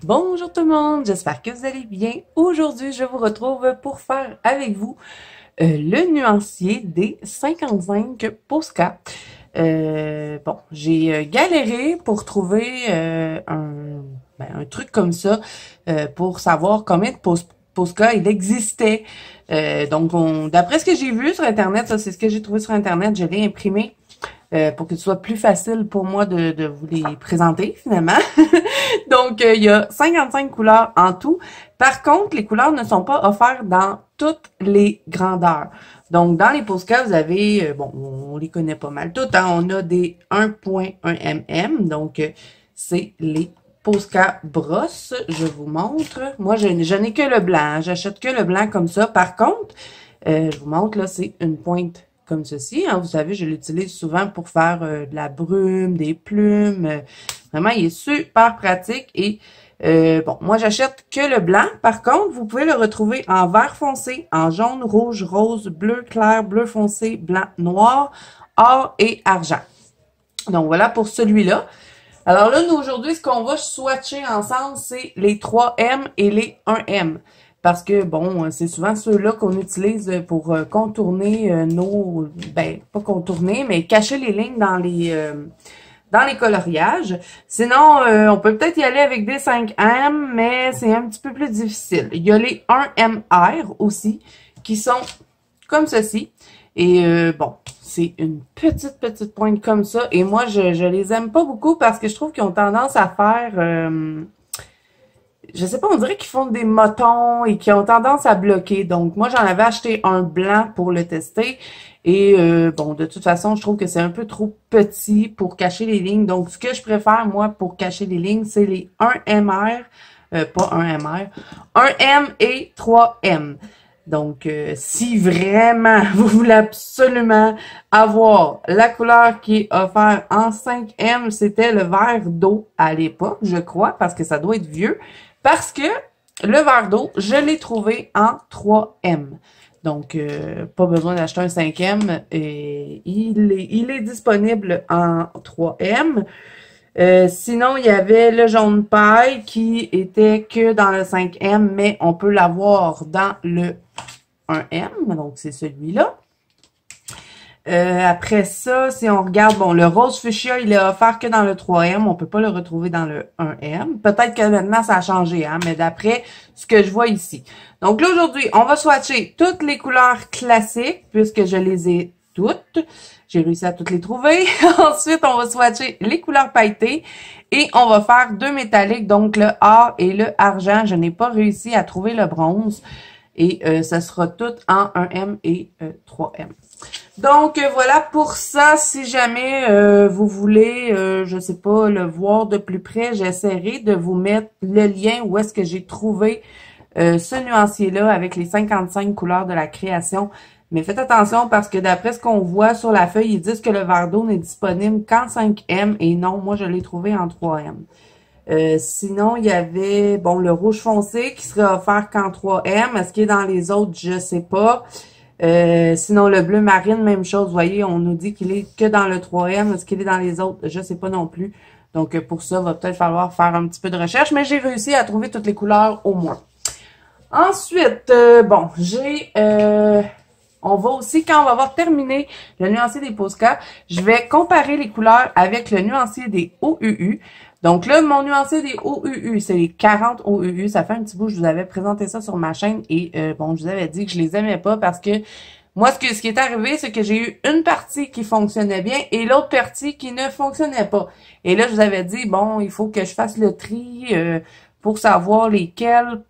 Bonjour tout le monde, j'espère que vous allez bien. Aujourd'hui, je vous retrouve pour faire avec vous le nuancier des 55 Posca. Bon, j'ai galéré pour trouver un truc comme ça pour savoir combien de Posca il existait. Donc, d'après ce que j'ai vu sur Internet, ça c'est ce que j'ai trouvé sur Internet, je l'ai imprimé. Pour que ce soit plus facile pour moi de vous les présenter finalement. Donc, il y a 55 couleurs en tout. Par contre, les couleurs ne sont pas offertes dans toutes les grandeurs. Donc, dans les Posca, vous avez, bon, on les connaît pas mal toutes, hein? On a des 1.1 mm, donc c'est les Posca brosse. Je vous montre. Moi, je n'ai que le blanc, hein? J'achète que le blanc comme ça. Par contre, je vous montre, là, c'est une pointe comme ceci, hein. Vous savez, je l'utilise souvent pour faire de la brume, des plumes. Vraiment, il est super pratique. Et bon, moi, j'achète que le blanc. Par contre, vous pouvez le retrouver en vert foncé, en jaune, rouge, rose, bleu clair, bleu foncé, blanc, noir, or et argent. Donc, voilà pour celui-là. Alors là, nous, aujourd'hui, ce qu'on va swatcher ensemble, c'est les 3M et les 1M. Parce que, bon, c'est souvent ceux-là qu'on utilise pour contourner nos... Ben, pas contourner, mais cacher les lignes dans les coloriages. Sinon, on peut peut-être y aller avec des 5M, mais c'est un petit peu plus difficile. Il y a les 1MR aussi, qui sont comme ceci. Et bon, c'est une petite pointe comme ça. Et moi, je les aime pas beaucoup parce que je trouve qu'ils ont tendance à faire... je sais pas, on dirait qu'ils font des motons et qu'ils ont tendance à bloquer. Donc, moi, j'en avais acheté un blanc pour le tester. Et bon, de toute façon, je trouve que c'est un peu trop petit pour cacher les lignes. Donc, ce que je préfère, moi, pour cacher les lignes, c'est les 1MR, pas 1MR, 1M et 3M. Donc, si vraiment vous voulez absolument avoir la couleur qui est offerte en 5M, c'était le vert d'eau à l'époque, je crois, parce que ça doit être vieux. Parce que le verre d'eau, je l'ai trouvé en 3M. Donc, pas besoin d'acheter un 5M. Il est disponible en 3M. Sinon, il y avait le jaune paille qui était que dans le 5M, mais on peut l'avoir dans le 1M. Donc, c'est celui-là. Après ça, si on regarde, bon, le rose fuchsia, il est offert que dans le 3M. On peut pas le retrouver dans le 1M. Peut-être que maintenant, ça a changé, hein, mais d'après ce que je vois ici. Donc là, aujourd'hui, on va swatcher toutes les couleurs classiques, puisque je les ai toutes. J'ai réussi à toutes les trouver. Ensuite, on va swatcher les couleurs pailletées et on va faire deux métalliques, donc le or et le argent. Je n'ai pas réussi à trouver le bronze. Et ça sera tout en 1M et 3M. Donc, voilà pour ça. Si jamais vous voulez, je sais pas, le voir de plus près, j'essaierai de vous mettre le lien où est-ce que j'ai trouvé ce nuancier-là avec les 55 couleurs de la création. Mais faites attention parce que d'après ce qu'on voit sur la feuille, ils disent que le verre d'eau n'est disponible qu'en 5M. Et non, moi, je l'ai trouvé en 3M. Sinon, il y avait, bon, le rouge foncé qui serait offert qu'en 3M. Est-ce qu'il est dans les autres? Je sais pas. Sinon, le bleu marine, même chose. Vous voyez, on nous dit qu'il est que dans le 3M. Est-ce qu'il est dans les autres? Je sais pas non plus. Donc, pour ça, va peut-être falloir faire un petit peu de recherche. Mais j'ai réussi à trouver toutes les couleurs au moins. Ensuite, bon, on va aussi, quand on va avoir terminé le nuancier des Posca, je vais comparer les couleurs avec le nuancier des OUU. Donc là, mon nuancier des OUU, c'est les 40 OUU. Ça fait un petit bout, je vous avais présenté ça sur ma chaîne et bon, je vous avais dit que je les aimais pas parce que moi, ce qui est arrivé, c'est que j'ai eu une partie qui fonctionnait bien et l'autre partie qui ne fonctionnait pas. Et là, je vous avais dit, bon, il faut que je fasse le tri pour savoir lesquels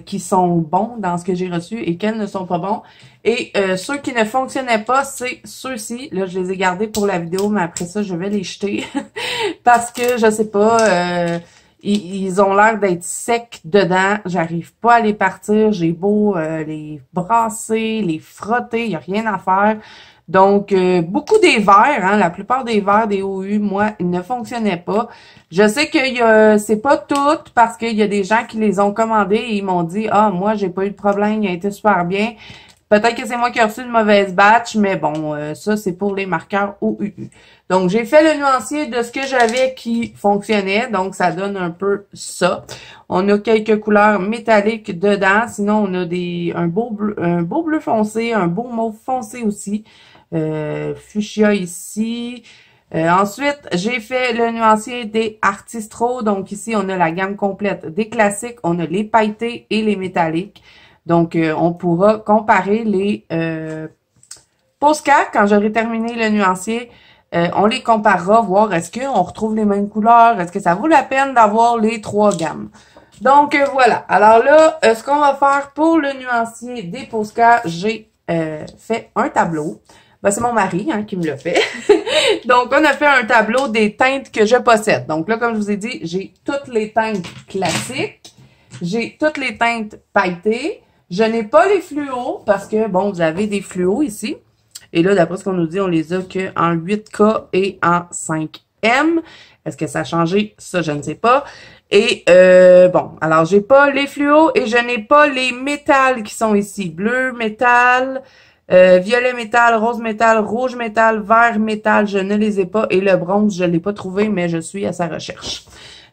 qui sont bons dans ce que j'ai reçu et quels ne sont pas bons. Et ceux qui ne fonctionnaient pas, c'est ceux-ci. Là, je les ai gardés pour la vidéo, mais après ça, je vais les jeter. Parce que, je sais pas, ils ont l'air d'être secs dedans. J'arrive pas à les partir. J'ai beau les brasser, les frotter, il n'y a rien à faire. Donc, beaucoup des verres, hein, la plupart des verres des OU, moi, ils ne fonctionnaient pas. Je sais que c'est pas toutes parce qu'il y a des gens qui les ont commandés et ils m'ont dit, ah, moi, j'ai pas eu de problème, il a été super bien. Peut-être que c'est moi qui ai reçu une mauvaise batch, mais bon, ça, c'est pour les marqueurs OUU. Donc, j'ai fait le nuancier de ce que j'avais qui fonctionnait. Donc, ça donne un peu ça. On a quelques couleurs métalliques dedans. Sinon, on a un beau bleu foncé, un beau mauve foncé aussi. Fuchsia ici. Ensuite, j'ai fait le nuancier des Artistro. Donc, ici, on a la gamme complète des classiques. On a les pailletés et les métalliques. Donc, on pourra comparer les Posca quand j'aurai terminé le nuancier. On les comparera, voir est-ce qu'on retrouve les mêmes couleurs, est-ce que ça vaut la peine d'avoir les trois gammes. Donc, voilà. Alors là, ce qu'on va faire pour le nuancier des Posca, j'ai fait un tableau. Ben, c'est mon mari hein, qui me l'a fait. Donc, on a fait un tableau des teintes que je possède. Donc là, comme je vous ai dit, j'ai toutes les teintes classiques. J'ai toutes les teintes pailletées. Je n'ai pas les fluos parce que, bon, vous avez des fluos ici. Et là, d'après ce qu'on nous dit, on les a qu'en 8K et en 5M. Est-ce que ça a changé? Ça, je ne sais pas. Et, bon, alors, j'ai pas les fluos et je n'ai pas les métals qui sont ici. Bleu, métal, violet métal, rose métal, rouge métal, vert métal, je ne les ai pas. Et le bronze, je ne l'ai pas trouvé, mais je suis à sa recherche.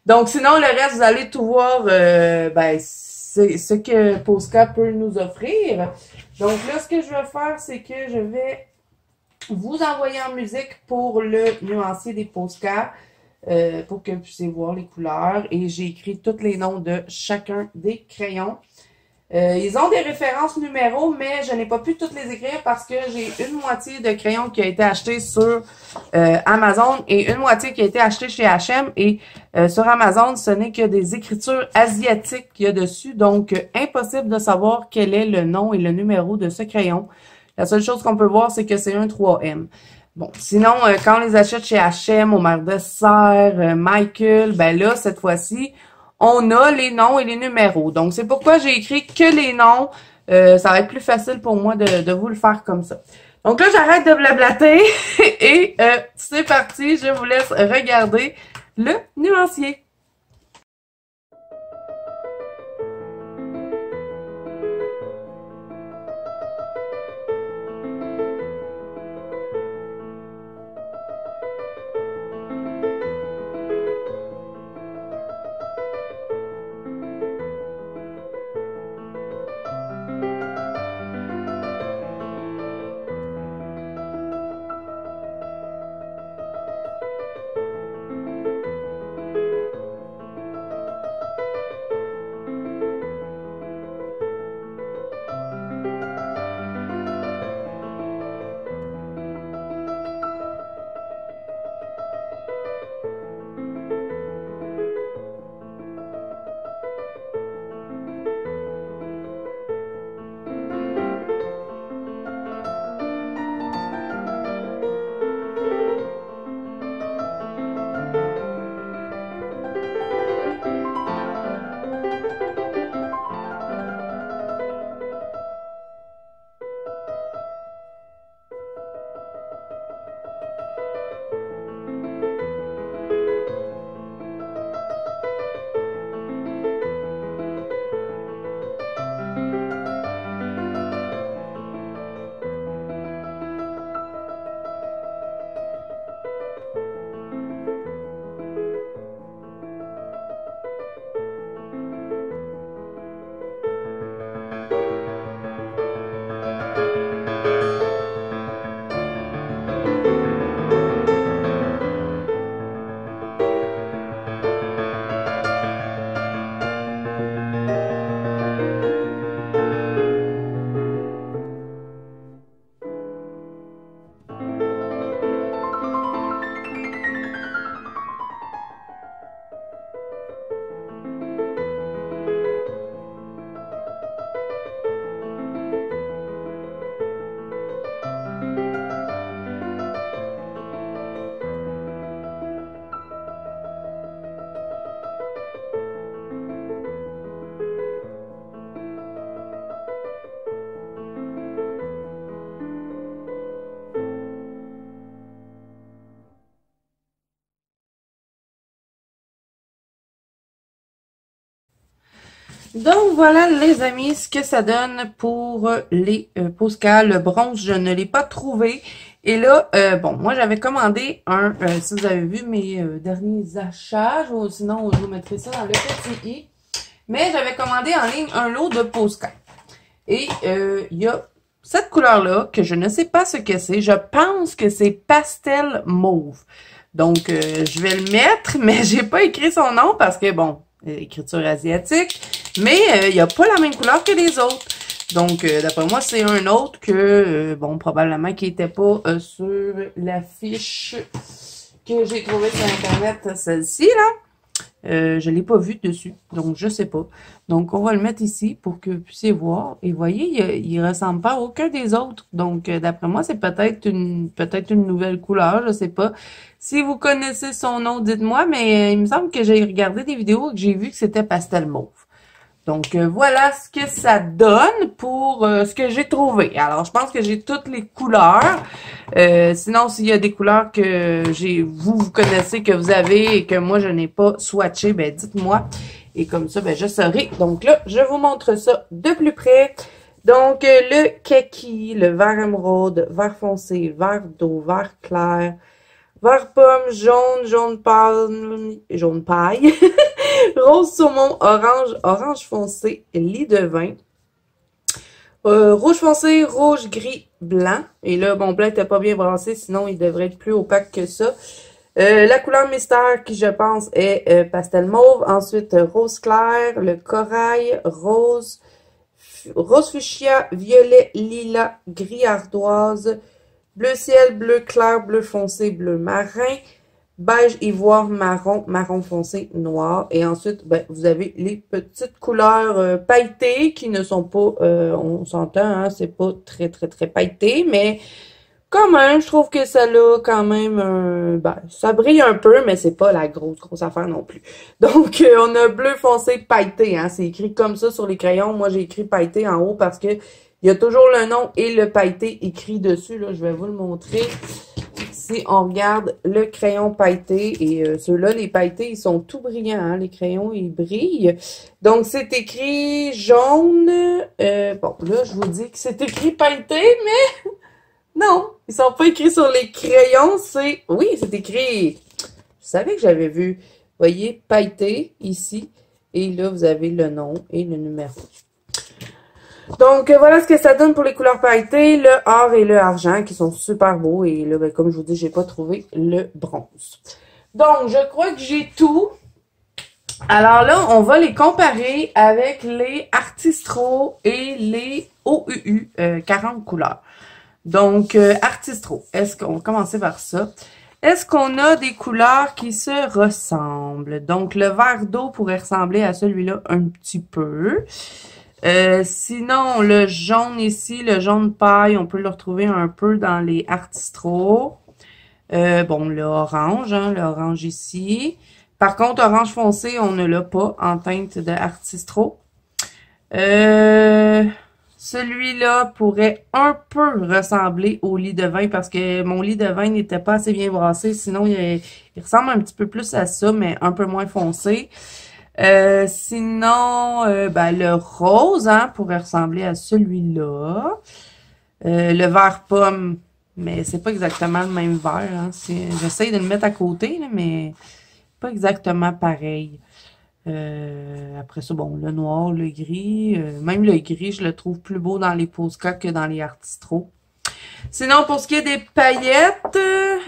Donc, sinon, le reste, vous allez tout voir, ben, c'est ce que Posca peut nous offrir. Donc là, ce que je vais faire, c'est que je vais vous envoyer en musique pour le nuancier des Posca, pour que vous puissiez voir les couleurs. Et j'ai écrit tous les noms de chacun des crayons. Ils ont des références numéros, mais je n'ai pas pu toutes les écrire parce que j'ai une moitié de crayons qui a été acheté sur Amazon et une moitié qui a été achetée chez H&M. Et sur Amazon, ce n'est que des écritures asiatiques qu'il y a dessus. Donc, impossible de savoir quel est le nom et le numéro de ce crayon. La seule chose qu'on peut voir, c'est que c'est un 3M. Bon, sinon, quand on les achète chez H&M, au Mar de Serre, Michael, ben là, cette fois-ci, on a les noms et les numéros. Donc, c'est pourquoi j'ai écrit que les noms. Ça va être plus facile pour moi de vous le faire comme ça. Donc là, j'arrête de blablater et c'est parti. Je vous laisse regarder le nuancier. Donc voilà les amis, ce que ça donne pour les Posca. Le bronze, je ne l'ai pas trouvé. Et là, bon, moi j'avais commandé un, si vous avez vu mes derniers achats, sinon je vous mettrai ça dans le petit i. Mais j'avais commandé en ligne un lot de Posca. Et il y a cette couleur-là, que je ne sais pas ce que c'est. Je pense que c'est pastel mauve. Donc, je vais le mettre, mais j'ai pas écrit son nom parce que, bon, écriture asiatique. Mais il n'y a pas la même couleur que les autres. Donc, d'après moi, c'est un autre que, bon, probablement qui n'était pas sur la fiche que j'ai trouvée sur Internet, celle-ci, là. Je l'ai pas vu dessus, donc je sais pas. Donc, on va le mettre ici pour que vous puissiez voir. Et voyez, il ressemble pas à aucun des autres. Donc, d'après moi, c'est peut-être une nouvelle couleur, je sais pas. Si vous connaissez son nom, dites-moi, mais il me semble que j'ai regardé des vidéos et que j'ai vu que c'était pastel mauve. Donc, voilà ce que ça donne pour ce que j'ai trouvé. Alors, je pense que j'ai toutes les couleurs. Sinon, s'il y a des couleurs que vous connaissez, que vous avez et que moi, je n'ai pas swatché, ben dites-moi. Et comme ça, ben je saurai. Donc là, je vous montre ça de plus près. Donc, le kaki, le vert émeraude, vert foncé, vert d'eau, vert clair, vert pomme, jaune paille, rose saumon, orange foncé, lit de vin, rouge foncé, rouge, gris, blanc. Et là, mon blanc n'était pas bien brassé, sinon il devrait être plus opaque que ça. La couleur mystère qui, je pense, est pastel mauve. Ensuite, rose clair, le corail, rose fuchsia, violet, lilas, gris ardoise, bleu ciel, bleu clair, bleu foncé, bleu marin, beige, ivoire, marron, marron foncé, noir. Et ensuite, ben, vous avez les petites couleurs pailletées qui ne sont pas, on s'entend, hein, c'est pas très pailleté, mais quand même, je trouve que ça a quand même, ben, ça brille un peu, mais c'est pas la grosse affaire non plus. Donc, on a bleu foncé pailleté, hein, c'est écrit comme ça sur les crayons. Moi, j'ai écrit pailleté en haut parce que il y a toujours le nom et le pailleté écrit dessus, là, je vais vous le montrer. Si on regarde le crayon pailleté, et ceux-là, les pailletés, ils sont tout brillants, hein, les crayons, ils brillent. Donc, c'est écrit jaune, bon, là, je vous dis que c'est écrit pailleté, mais non, ils sont pas écrits sur les crayons, oui, c'est écrit, je savais que j'avais vu, voyez, pailleté, ici, et là, vous avez le nom et le numéro. Donc, voilà ce que ça donne pour les couleurs pailletées, le or et le argent, qui sont super beaux, et là, ben, comme je vous dis, j'ai pas trouvé le bronze. Donc, je crois que j'ai tout. Alors là, on va les comparer avec les Artistro et les OUU, 40 couleurs. Donc, Artistro, on va commencer par ça. Est-ce qu'on a des couleurs qui se ressemblent? Donc, le vert d'eau pourrait ressembler à celui-là un petit peu. Sinon, le jaune ici, le jaune paille, on peut le retrouver un peu dans les Artistro. Bon, le orange, hein, le orange ici. Par contre, orange foncé, on ne l'a pas en teinte de Artistro. Celui-là pourrait un peu ressembler au lit de vin parce que mon lit de vin n'était pas assez bien brassé. Sinon, il ressemble un petit peu plus à ça, mais un peu moins foncé. Sinon, ben, le rose, hein, pourrait ressembler à celui-là. Le vert pomme, mais c'est pas exactement le même vert. Hein. J'essaye de le mettre à côté, là, mais pas exactement pareil. Après ça, bon, le noir, le gris, même le gris, je le trouve plus beau dans les Posca que dans les Artistro. Sinon, pour ce qui est des paillettes,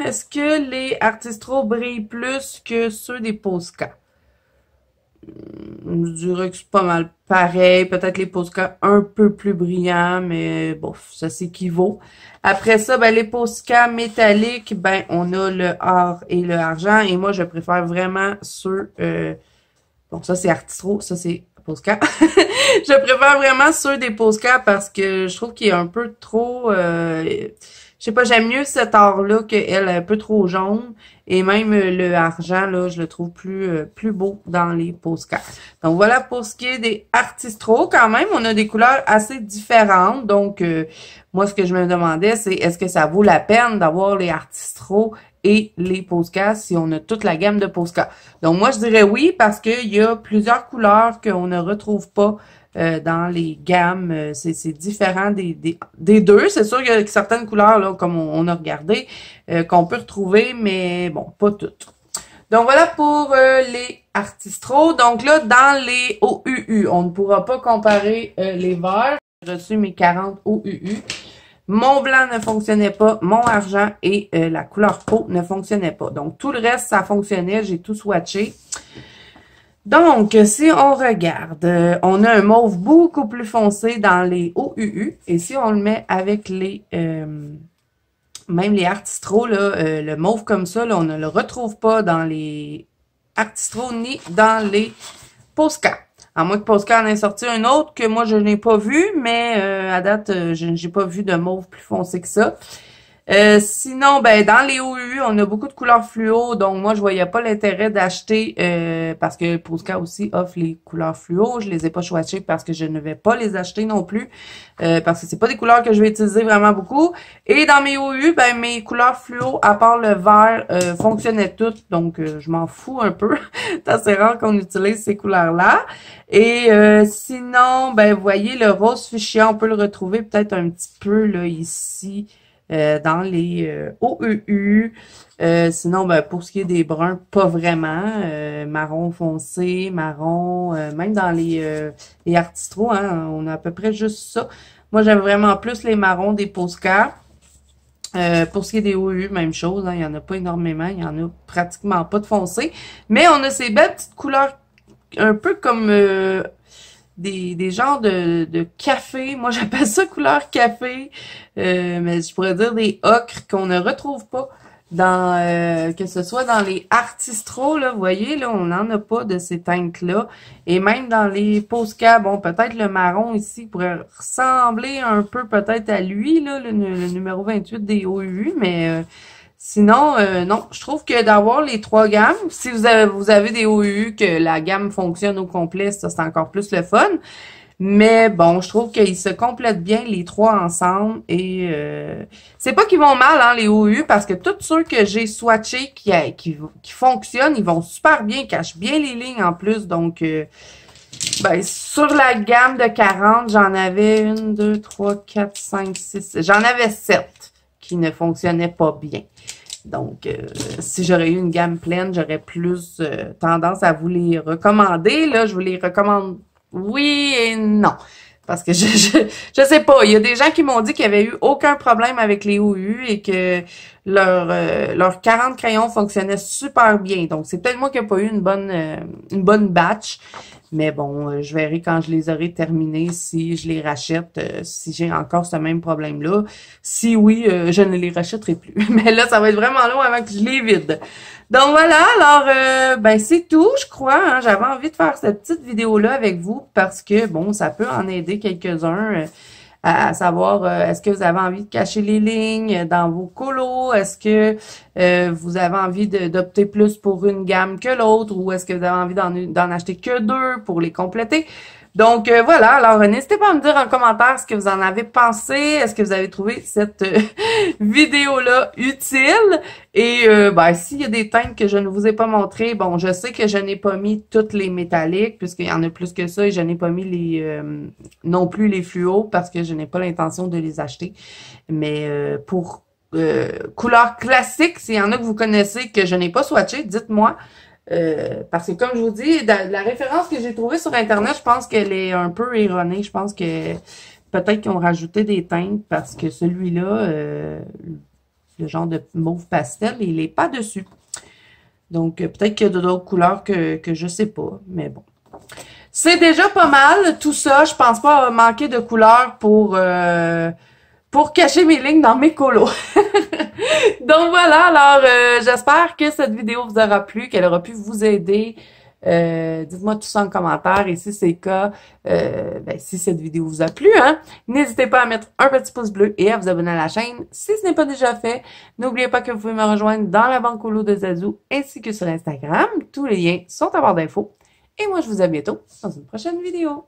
est-ce que les Artistro brillent plus que ceux des Posca? Je dirais que c'est pas mal pareil. Peut-être les Posca un peu plus brillants, mais bon, ça s'équivaut. Après ça, ben, les Posca métalliques, ben, on a le or et le argent. Et moi, je préfère vraiment ceux... bon, ça, c'est Artistro. Ça, c'est Posca. Je préfère vraiment ceux des Posca parce que je trouve qu'il est un peu trop... je sais pas, j'aime mieux cet or-là qu'elle est un peu trop jaune. Et même le argent, là, je le trouve plus beau dans les Posca. Donc, voilà pour ce qui est des Artistro. Quand même, on a des couleurs assez différentes. Donc, moi, ce que je me demandais, c'est est-ce que ça vaut la peine d'avoir les Artistro et les Posca si on a toute la gamme de Posca. Donc moi je dirais oui parce qu'il y a plusieurs couleurs qu'on ne retrouve pas dans les gammes. C'est différent des deux. C'est sûr qu'il y a certaines couleurs là comme on a regardé qu'on peut retrouver, mais bon, pas toutes. Donc voilà pour les Artistro. Donc là, dans les OUU, on ne pourra pas comparer les verts. J'ai reçu mes 40 OUU. Mon blanc ne fonctionnait pas, mon argent et la couleur peau ne fonctionnait pas. Donc tout le reste, ça fonctionnait, j'ai tout swatché. Donc, si on regarde, on a un mauve beaucoup plus foncé dans les OUU. Et si on le met avec les... même les Artistro, là, le mauve comme ça, là, on ne le retrouve pas dans les Artistro ni dans les Posca. À moins que Posca en ait sorti un autre que moi je n'ai pas vu, mais à date, je n'ai pas vu de mauve plus foncé que ça. Sinon, ben dans les OUU, on a beaucoup de couleurs fluo, donc moi je voyais pas l'intérêt d'acheter parce que Posca aussi offre les couleurs fluo. Je les ai pas swatchées parce que je ne vais pas les acheter non plus parce que c'est pas des couleurs que je vais utiliser vraiment beaucoup. Et dans mes OUU, ben mes couleurs fluo, à part le vert, fonctionnaient toutes, donc je m'en fous un peu. C'est assez rare qu'on utilise ces couleurs-là. Et sinon, ben vous voyez le rose fuchsia, on peut le retrouver peut-être un petit peu là ici. Dans les OUU. Sinon, ben, pour ce qui est des bruns, pas vraiment. Marron foncé, marron, même dans les Artistro, hein, on a à peu près juste ça. Moi, j'aime vraiment plus les marrons des Posca. Pour ce qui est des OUU, même chose, hein, il n'y en a pas énormément, il n'y en a pratiquement pas de foncé. Mais on a ces belles petites couleurs un peu comme... des genres de café. Moi, j'appelle ça couleur café. Mais je pourrais dire des ocres qu'on ne retrouve pas dans que ce soit dans les Artistro, là, vous voyez, là, on n'en a pas de ces teintes-là. Et même dans les Posca, bon, peut-être le marron ici pourrait ressembler un peu peut-être à lui, là, le numéro 28 des OUU, mais sinon, non, je trouve que d'avoir les trois gammes, si vous avez des OUU, que la gamme fonctionne au complet, ça c'est encore plus le fun. Mais bon, je trouve qu'ils se complètent bien les trois ensemble et c'est pas qu'ils vont mal, hein, les OUU, parce que tous ceux que j'ai swatchés qui fonctionnent, ils vont super bien, ils cachent bien les lignes en plus, donc ben, sur la gamme de 40, j'en avais 1, 2, 3, 4, 5, 6, j'en avais 7 qui ne fonctionnaient pas bien. Donc, si j'aurais eu une gamme pleine, j'aurais plus tendance à vous les recommander. Là, je vous les recommande oui et non. Parce que je sais pas. Il y a des gens qui m'ont dit qu'il n'y avait eu aucun problème avec les OU et que leurs 40 crayons fonctionnaient super bien. Donc, c'est peut-être moi qui n'ai pas eu une bonne batch. Mais bon, je verrai quand je les aurai terminés si je les rachète, si j'ai encore ce même problème-là. Si oui, je ne les rachèterai plus. Mais là, ça va être vraiment long avant que je les vide. Donc voilà, alors ben c'est tout, je crois. Hein. J'avais envie de faire cette petite vidéo-là avec vous parce que, bon, ça peut en aider quelques-uns à savoir est-ce que vous avez envie de cacher les lignes dans vos colos, est-ce que vous avez envie d'opter plus pour une gamme que l'autre ou est-ce que vous avez envie d'en acheter que deux pour les compléter. Donc voilà, alors n'hésitez pas à me dire en commentaire ce que vous en avez pensé, est-ce que vous avez trouvé cette vidéo-là utile et ben s'il y a des teintes que je ne vous ai pas montrées, bon je sais que je n'ai pas mis toutes les métalliques puisqu'il y en a plus que ça et je n'ai pas mis les non plus les fluos parce que je n'ai pas l'intention de les acheter, mais pour couleur classique, s'il y en a que vous connaissez que je n'ai pas swatché, dites-moi. Parce que comme je vous dis, la référence que j'ai trouvée sur Internet, je pense qu'elle est un peu erronée. Je pense que peut-être qu'ils ont rajouté des teintes parce que celui-là, le genre de mauve pastel, il est pas dessus. Donc, peut-être qu'il y a d'autres couleurs que je sais pas, mais bon. C'est déjà pas mal, tout ça. Je pense pas manquer de couleurs pour cacher mes lignes dans mes colos. Donc voilà, alors j'espère que cette vidéo vous aura plu, qu'elle aura pu vous aider. Dites-moi tout ça en commentaire et si c'est le cas, ben, si cette vidéo vous a plu, hein, n'hésitez pas à mettre un petit pouce bleu et à vous abonner à la chaîne si ce n'est pas déjà fait. N'oubliez pas que vous pouvez me rejoindre dans la banque holo de Zazou ainsi que sur Instagram. Tous les liens sont en barre d'infos. Et moi, je vous dis à bientôt dans une prochaine vidéo.